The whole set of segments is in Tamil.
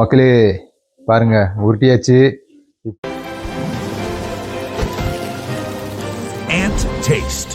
மக்களே பாருங்க உருட்டியாச்சு. Ant Taste.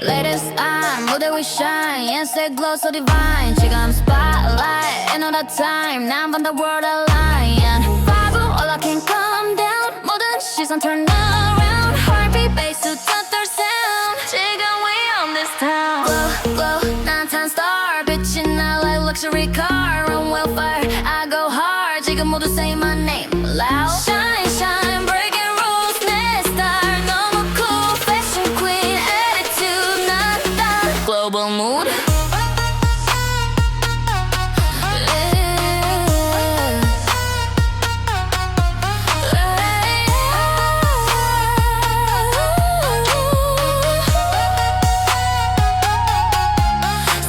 Latest eye, know that we shine, and say glow so divine. Check on spotlight, ain't all that time. Now I'm on the world aligned. Five all I can calm down. More than she's on turn around. Heartbeat bass to touch their sound. Check on we on this town. Glow, glow, 9-10 star, bitchin' out like luxury car. Run welfare, I go hard. Check on more to say my name loud. Shine, shine, breaking rules, next star. No more cool, fashion queen, attitude, not that global mood.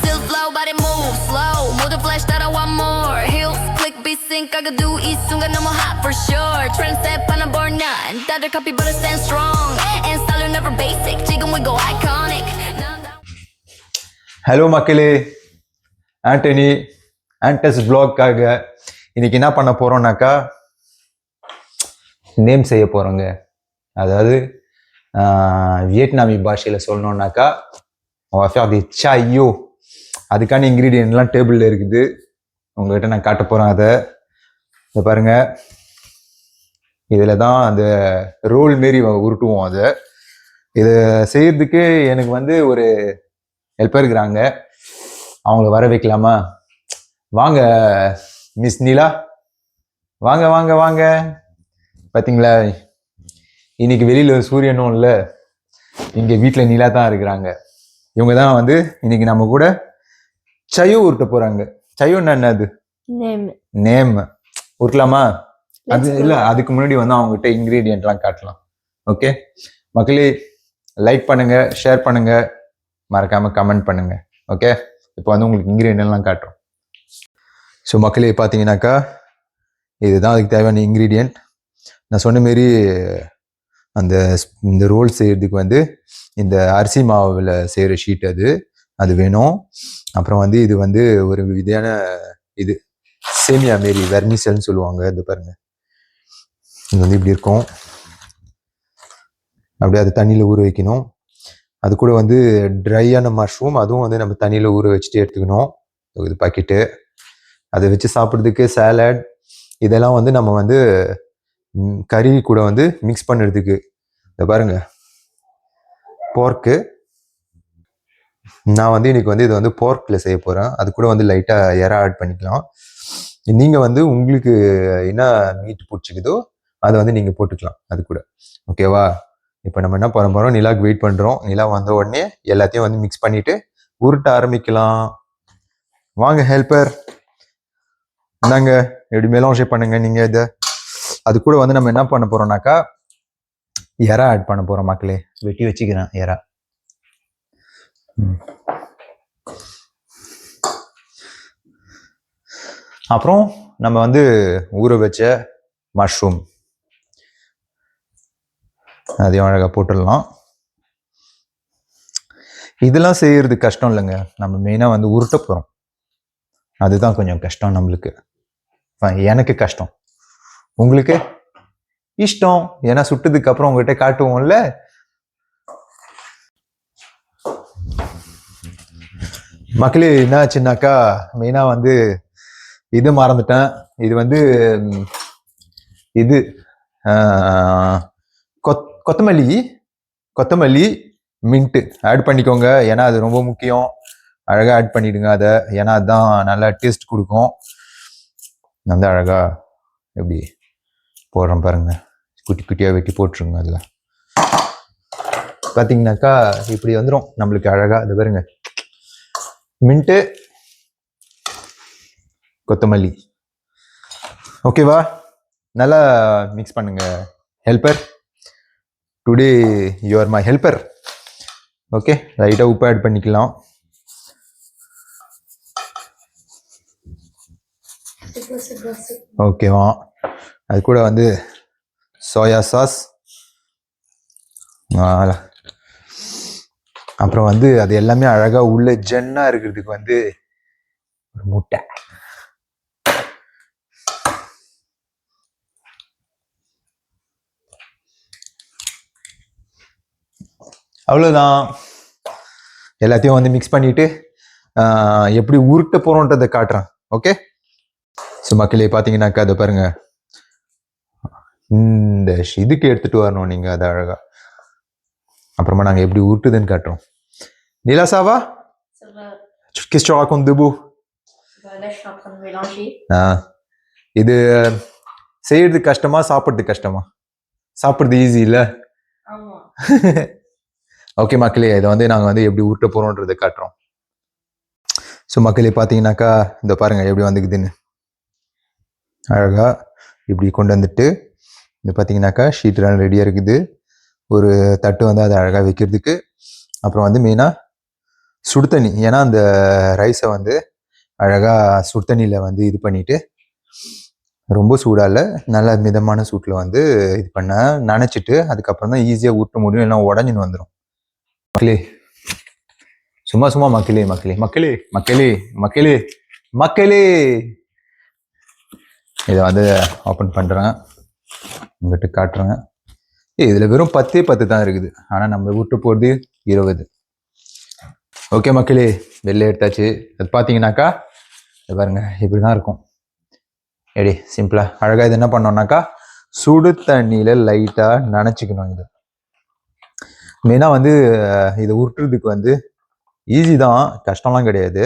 Still flow, body move slow. Move the flash that I want more. Heels, click, beat, sync. I could do each song, no more hot for sure. Trend step on a board, none. That copy, but I stand strong. And style never basic. Chicken, we go iconic. Hello மக்களே, ஆண்டனி ஆண்டஸ் vlogக்காக இன்னைக்கு என்ன பண்ண போறோம்னாக்கா நேம் செய்ய போறோங்க. அதாவது வியட்நாமி பாஷையில் சொல்லணும்னாக்கா அது சாயோ. அதுக்கான இன்க்ரீடியன்ட்லாம் டேபிளில் இருக்குது. உங்கள்கிட்ட நான் காட்ட போகிறேன். அதை இதை பாருங்க. இதில் தான் அந்த ரோல் மாரி உருட்டுவோம். அதை இதை செய்யறதுக்கு எனக்கு வந்து ஒரு ஹெல்ப்பர் இருக்கிறாங்க. அவங்கள வர வைக்கலாமா? வாங்க மிஸ் நீலா, வாங்க வாங்க வாங்க. பார்த்தீங்களா, இன்னைக்கு வெளியில் சூரியனும் இல்லை, இங்கே வீட்டில் நீலா தான் இருக்கிறாங்க. இவங்க தான் வந்து இன்னைக்கு நம்ம கூட சயோ உருட்ட போகிறாங்க. சயோன்னா என்னது? நேம் உருட்டலாமா? அது இல்லை, அதுக்கு முன்னாடி வந்து அவங்ககிட்ட இன்க்ரீடியன்ட்லாம் காட்டலாம். ஓகே மக்களே, லைக் பண்ணுங்க, ஷேர் பண்ணுங்க, மறக்காம கமெண்ட் பண்ணுங்க. ஓகே, இப்போ வந்து உங்களுக்கு இன்க்ரீடியன்ட்லாம் காட்டுறோம். ஸோ மக்களே பார்த்தீங்கன்னாக்கா இதுதான் அதுக்கு தேவையான இன்க்ரீடியன்ட். நான் சொன்ன மாரி இந்த ரோல் செய்யறதுக்கு வந்து இந்த அரிசி மாவில் செய்கிற ஷீட் அது வேணும். அப்புறம் வந்து இது வந்து ஒரு விதையான இது சேமியா மாரி வெர்மிசல்னு சொல்லுவாங்க. இது பாருங்க, இது வந்து இப்படி இருக்கும். அப்படியே அது தண்ணியில் ஊற வைக்கணும். அது கூட வந்து ட்ரையான மஷ்ரூம், அதுவும் வந்து நம்ம தண்ணியில் ஊற வச்சுட்டு எடுத்துக்கணும். இது பாக்கெட்டு. அதை வச்சு சாப்பிட்றதுக்கு சாலட், இதெல்லாம் வந்து நம்ம வந்து கறி கூட வந்து மிக்ஸ் பண்ணுறதுக்கு. இதை பாருங்க, போர்க்கு. நான் வந்து இன்னைக்கு வந்து இதை வந்து போர்க்கில் செய்ய போகிறேன். அது கூட வந்து லைட்டாக எறா ஆட் பண்ணிக்கலாம். நீங்கள் வந்து உங்களுக்கு என்ன மீட் பிடிச்சிக்குதோ அதை வந்து நீங்கள் போட்டுக்கலாம் அது கூட. ஓகேவா? இப்போ நம்ம என்ன பண்ண போகிறோம், நிலாவுக்கு வெயிட் பண்ணுறோம். நிலா வந்த உடனே எல்லாத்தையும் வந்து மிக்ஸ் பண்ணிவிட்டு உருட்ட ஆரம்பிக்கலாம். வாங்க ஹெல்ப்பர், என்னங்க எப்படி மெலான்ஜே பண்ணுங்க நீங்கள் இதை. அது கூட வந்து நம்ம என்ன பண்ண போகிறோம்னாக்கா எறா ஆட் பண்ண போகிறோம். மக்களே வெட்டி வச்சுக்கிறேன் எறா. அப்புறம் நம்ம வந்து ஊற வச்ச மஷ்ரூம் அதையும் அழகாக போட்டுடலாம். இதெல்லாம் செய்யறது கஷ்டம் இல்லைங்க, நம்ம மெயினாக வந்து உருட்ட போகிறோம். அதுதான் கொஞ்சம் கஷ்டம் நம்மளுக்கு. எனக்கு கஷ்டம், உங்களுக்கு இஷ்டம். ஏன்னா சுட்டதுக்கு அப்புறம் உங்ககிட்ட காட்டுவோம்ல. மக்களே என்ன ஆச்சுன்னாக்கா மெயினாக வந்து இது மறந்துட்டேன். இது வந்து இது கொத்தமல்லி மின்ட்டு ஆட் பண்ணிக்கோங்க. ஏன்னா அது ரொம்ப முக்கியம். அழகாக ஆட் பண்ணிடுங்க அதை, ஏன்னா அதுதான் நல்லா டேஸ்ட் கொடுக்கும். வந்து அழகாக எப்படி போடுறோம் பாருங்க, குட்டி குட்டியாக வெட்டி போட்டுருங்க. அதில் பார்த்தீங்கன்னாக்கா இப்படி வந்துடும் நம்மளுக்கு அழகாக. அது பாருங்க, மின்ட்டு கொத்தமல்லி. ஓகேவா? நல்லா மிக்ஸ் பண்ணுங்க helper. Today you are my helper. Okay, லைட்டாக உப்பு ஆட் பண்ணிக்கலாம். ஓகேவா, அது கூட வந்து சோயா சாஸ், அப்புறம் வந்து அது எல்லாமே அழகா உள்ள ஜென்னா இருக்கிறதுக்கு வந்து ஒரு முட்டை. அவ்வளோதான். எல்லாத்தையும் வந்து மிக்ஸ் பண்ணிட்டு எப்படி உருட்ட போறோன்றதை காட்டுறேன். ஓகே, ஸோ மக்களே பார்த்தீங்கன்னாக்கா அதை பாருங்க, இந்த இதுக்கு எடுத்துட்டு வரணும் நீங்க அதை அழகா. அப்புறமா நாங்கள் எப்படி உருட்டுதுன்னு காட்டுறோம். Nila, ça va? Ça va. Qu'est-ce que tu racontes de beau? Là, je suis en train de mélanger. இது செய்யறது கஷ்டமா, சாப்பிட்றது கஷ்டமா? சாப்பிட்றது ஈஸி இல்ல? ஆமா. ஓகே மக்களே, இதை வந்து நாங்கள் வந்து எப்படி உருட்ட போறோன்றதை காட்டுறோம். ஸோ மக்களே பார்த்தீங்கன்னாக்கா இந்த பாருங்க எப்படி வந்துக்குதுன்னு. அழகா இப்படி கொண்டு வந்துட்டு இது பார்த்தீங்கன்னாக்கா ஷீட்லாம் ரெடியாக இருக்குது. ஒரு தட்டு வந்து அதை அழகாக வைக்கிறதுக்கு. அப்புறம் வந்து மெயினாக சுடு தண்ணி, ஏன்னா அந்த ரைஸை வந்து அழகாக சுடு தண்ணியில் வந்து இது பண்ணிட்டு, ரொம்ப சூடாக இல்லை, நல்ல மிதமான சூட்டில் வந்து இது பண்ண நனைச்சிட்டு அதுக்கப்புறம் தான் ஈஸியாக ஊட்ட முடியும், இல்லைன்னா உடஞ்சின்னு வந்துடும். மக்களே சும்மா சும்மா மக்களே மக்களே மக்களே மக்களே மக்களே மக்களே, இதை வந்து ஓப்பன் பண்ணுறேன், உங்கள்கிட்ட காட்டுறேங்க. இதில் வெறும் 10 தான் இருக்குது, ஆனால் நம்ம ஊட்ட போகிறது 20. ஓகே மக்களே, வெளில எடுத்தாச்சு. அது பார்த்தீங்கன்னாக்கா இது பாருங்க இப்படி தான் இருக்கும். எடி சிம்பிளாக அழகாக இது என்ன பண்ணோம்னாக்கா சுடு தண்ணியில் லைட்டாக நனைச்சிக்கணும். இது மெயினாக வந்து இதை உருட்டுறதுக்கு வந்து ஈஸி தான், கஷ்டம்லாம் கிடையாது.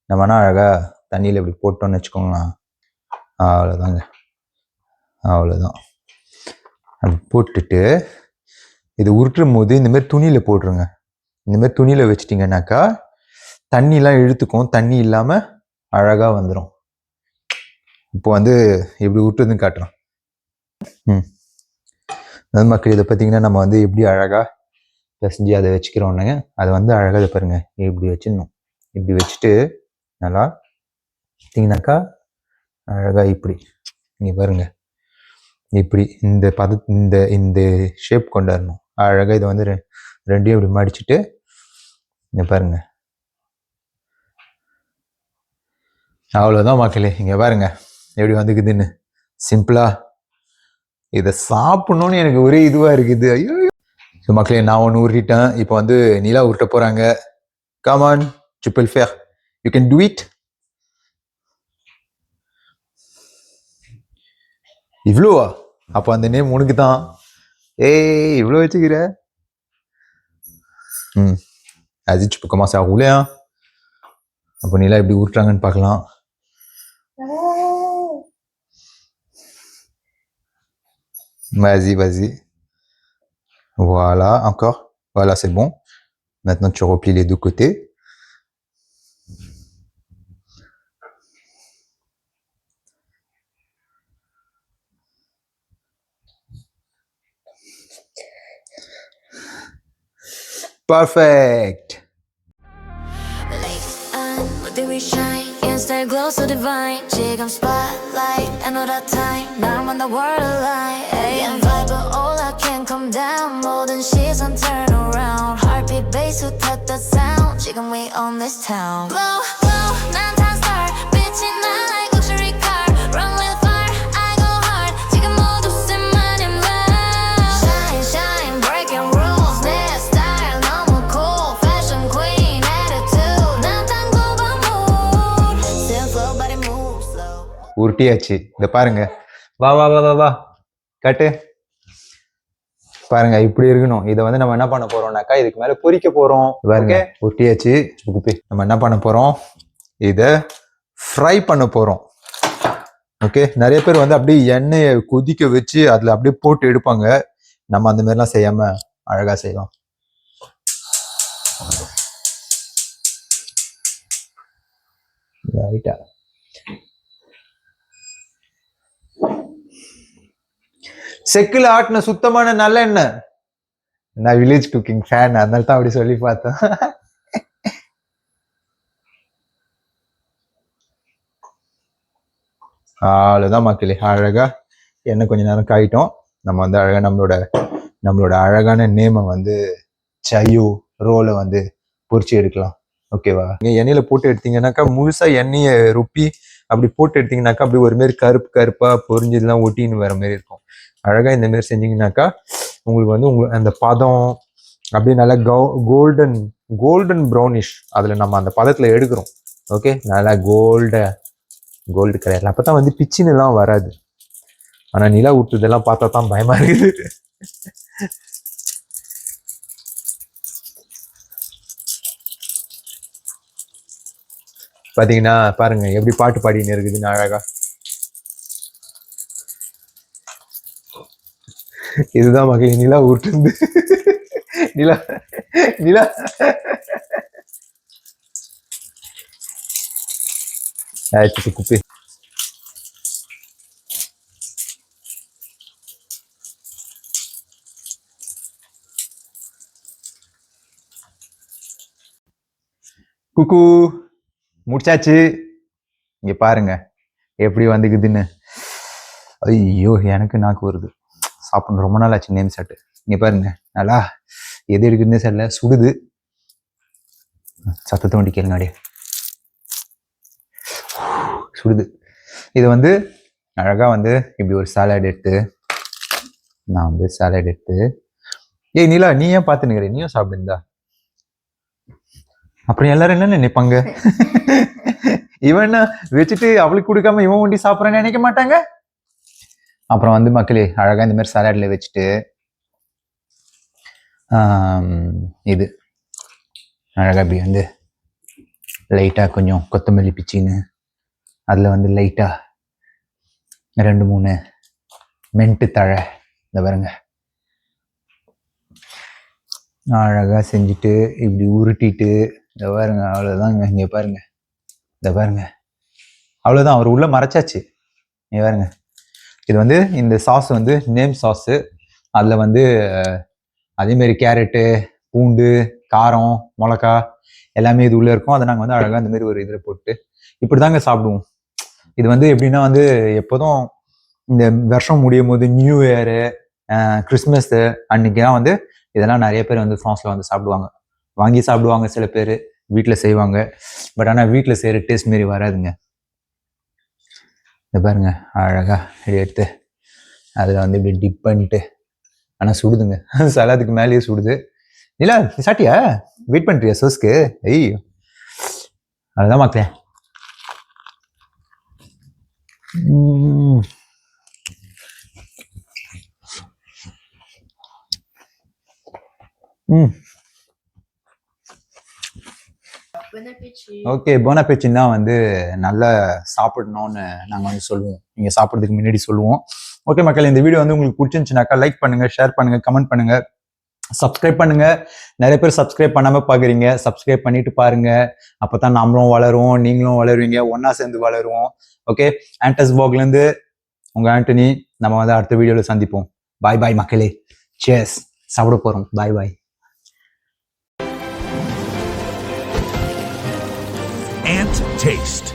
நம்ம வேணால் அழகாக தண்ணியில் இப்படி போட்டோன்னு வச்சுக்கோங்களேன், அவ்வளோதாங்க, அவ்வளோதான். அப்படி போட்டுட்டு இது உருட்டும் போது இந்தமாரி துணியில் போட்டுருங்க. இந்தமாரி துணியில் வச்சிட்டிங்கன்னாக்கா தண்ணிலாம் இழுத்துக்கும், தண்ணி இல்லாமல் அழகாக வந்துடும். இப்போ வந்து எப்படி உருட்டுறதுன்னு காட்டுறோம். அது மக்கள் இதை பார்த்தீங்கன்னா நம்ம வந்து எப்படி அழகாக பிசைஞ்சு அதை வச்சுக்கிறோன்னு, அதை வந்து அழகாக இதை பாருங்கள் இப்படி வச்சிடணும். இப்படி வச்சுட்டு நல்லா பார்த்தீங்கன்னாக்கா அழகாக இப்படி நீங்கள் பாருங்கள் இப்படி இந்த ஷேப் கொண்டாடணும். அழகாக இதை வந்து ரெண்டையும் இப்படி மடிச்சுட்டு இங்கே பாருங்க, அவ்வளோதான் மக்களே. இங்கே பாருங்க எப்படி வந்துக்குதுன்னு. சிம்பிளாக இதை சாப்பிட்ணுன்னு எனக்கு ஒரே இதுவாக இருக்குது. ஐயோ ஸோ மக்களே, நான் ஒன்று உருட்டிட்டேன். இப்போ வந்து நிலா உருட்ட போகிறாங்க. Come on, tu peux le faire, you can do it. இவ்வளோவா? அப்போ அந்த நேம் உனக்கு தான். ஏய் இவ்வளோ வச்சுக்கிற. அது tu peux commencer à rouler. அப்போ நிலா எப்படி உருட்டுறாங்கன்னு பார்க்கலாம். Vas-y, vas-y. Voilà, encore. Voilà, c'est bon. Maintenant, tu replies les deux côtés. Perfect. We shine, instant glow so divine. 지금 spotlight, I know that time. Now I'm on the world alive. AM vibe, but all I can come down. More than she's on turn around. Heartbeat bass who touch the sound. 지금 we on this town. Blow, blow, 난 star. 빛이 나 like luxury car. Run with fire, I go hard. 지금 모두 쌤 아님 love. Shine, shine, breaking rules. 내 style 너무 cool. Fashion queen attitude. 난 உருட்டியாச்சு. இதை பாருங்க, வா வா வா வா வா கட்டு பாருங்க இப்படி இருக்கணும். இதை வந்து நம்ம என்ன பண்ண போறோம்னாக்கா இதுக்கு மேல பொரிக்க போறோம். பாருங்க உருட்டியாச்சு. நம்ம என்ன பண்ண போறோம், இதை ஃப்ரை பண்ண போறோம். ஓகே, நிறைய பேர் வந்து அப்படியே எண்ணெயை கொதிக்க வச்சு அதுல அப்படியே போட்டு எடுப்பாங்க. நம்ம அந்த மாதிரிலாம் செய்யாம அழகா செய்யலாம். ரைட்டா, செக்குல ஆட்டின சுத்தமான நல்லெண்ணெய். நான் வில்லேஜ் குக்கிங் ஃபேன், அதனால தான் அப்படி சொல்லி பார்த்தேன். அவ்வளோதான் மக்களே, அழகா எண்ணெய் கொஞ்ச நேரம் காயிட்டோம். நம்ம வந்து அழகா நம்மளோட அழகான நேமை வந்து சையோ ரோலை வந்து பொரிச்சு எடுக்கலாம். ஓகேவா? நீங்கள் எண்ணெயில் போட்டு எடுத்தீங்கன்னாக்கா முழுசாக எண்ணெயை ருப்பி அப்படி போட்டு எடுத்தீங்கன்னாக்கா அப்படி ஒரு மாரி கருப்பாக பொரிஞ்சதுலாம் ஒட்டின்னு வர மாதிரி இருக்கும். அழகாக இந்த மாரி செஞ்சீங்கன்னாக்கா உங்களுக்கு வந்து அந்த பதம் அப்படியே நல்லா கோல்டன் ப்ரௌனிஷ் அதில் நம்ம அந்த பதத்தில் எடுக்கிறோம். ஓகே, நல்லா கோல்டு கலரில், அப்போ தான் வந்து பிச்சின்னுலாம் வராது. ஆனால் நிலா ஊட்டுதெல்லாம் பார்த்தா தான் பயமா இருக்குது. பார்த்தீங்கன்னா பாருங்க எப்படி பாட்டு பாடின்னு இருக்குதுன்னு அழகா. இதுதான் மகளே நிலா ஊட்டுந்து. நிலா நிலா குப்பி. குக்கு முடிச்சாச்சு. இங்க பாருங்க எப்படி வந்துக்குதுன்னு. ஐயோ எனக்கு நாக்கு வருது, சாப்பிடணும். ரொம்ப நாள் ஆச்சு நேம் சாட்டு. இங்க பாருங்க நல்லா எது எடுக்குதுன்னு சரியில்ல, சுடுது. சத்தத்தை வண்டி கேளுங்காடி, சுடுது. இது வந்து அழகா வந்து இப்படி ஒரு சாலட் எடுத்து நான் வந்து சாலட் எடுத்து, ஏய் நீலா நீ ஏன் பார்த்துனுக்கிற, நீயும் சாப்பிடுந்தா. அப்புறம் எல்லாரும் என்ன நினைப்பாங்க, இவன் வச்சுட்டு அவளுக்கு கொடுக்காம இவன் ஒண்டி சாப்பிட்றேன்னு நினைக்க மாட்டாங்க. அப்புறம் வந்து மக்களே அழகா இந்த மாதிரி சாலட்ல வச்சுட்டு இது அழகா இப்படி வந்து லைட்டா கொஞ்சம் கொத்தமல்லி பிச்சின்னு அதில் வந்து லைட்டா 2-3 மென்ட்டு தழை இந்த பாருங்க அழகா செஞ்சுட்டு இப்படி உருட்டிட்டு இந்த பாருங்க. அவ்வளோதாங்க. இங்கே பாருங்க, இந்த பாருங்க, அவ்வளோதான். அவர் உள்ள மறைச்சாச்சு. இங்கே பாருங்க, இது வந்து இந்த சாஸ் வந்து நேம் சாஸு. அதில் வந்து அதேமாரி கேரட்டு, பூண்டு, காரம், மிளகா எல்லாமே இது உள்ளே இருக்கும். அதை நாங்கள் வந்து அழகாக இந்த மாதிரி ஒரு இதில் போட்டு இப்படி தாங்க சாப்பிடுவோம். இது வந்து எப்படின்னா வந்து எப்போதும் இந்த வருஷம் முடியும் போது நியூ இயரு, கிறிஸ்மஸ்ஸு அன்னைக்கெல்லாம் வந்து இதெல்லாம் நிறைய பேர் வந்து ஃப்ரான்ஸில் வந்து சாப்பிடுவாங்க, வாங்கி சாப்பிடுவாங்க. சில பேர் வீட்டில் செய்வாங்க. பட் ஆனால் வீட்டில் செய்கிற டேஸ்ட் மாரி வராதுங்க. இந்த பாருங்க அழகா இப்படி எடுத்து அதில் வந்து இப்படி டிப் பண்ணிட்டு, ஆனால் சுடுதுங்க, சலாதுக்கு மேலேயே சுடுது. இல்லை சாட்டியா வெயிட் பண்ணுறியா சோஸ்க்கு? ஐயோ அதுதான் மக்களே. ஓகே, போனா பேச்சின் தான் வந்து நல்லா சாப்பிடணும்னு நாங்கள் வந்து சொல்லுவோம். நீங்கள் சாப்பிட்றதுக்கு முன்னாடி சொல்லுவோம். ஓகே மக்கள், இந்த வீடியோ வந்து உங்களுக்கு பிடிச்சிருந்துச்சுனாக்கா லைக் பண்ணுங்க, ஷேர் பண்ணுங்க, கமெண்ட் பண்ணுங்க, சப்ஸ்கிரைப் பண்ணுங்க. நிறைய பேர் சப்ஸ்கிரைப் பண்ணாம பாக்குறீங்க, சப்ஸ்கிரைப் பண்ணிட்டு பாருங்க. அப்பதான் நம்மளும் வளருவோம், நீங்களும் வளருவீங்க, ஒன்னா சேர்ந்து வளருவோம். ஓகே, ஆண்டஸ் பாக்ல இருந்து உங்க ஆண்டனி. நம்ம வந்து அடுத்த வீடியோல சந்திப்போம். பாய் பாய் மக்களே. சேர்ஸ், சாப்பிட போறோம். பாய் பாய். Ant Taste.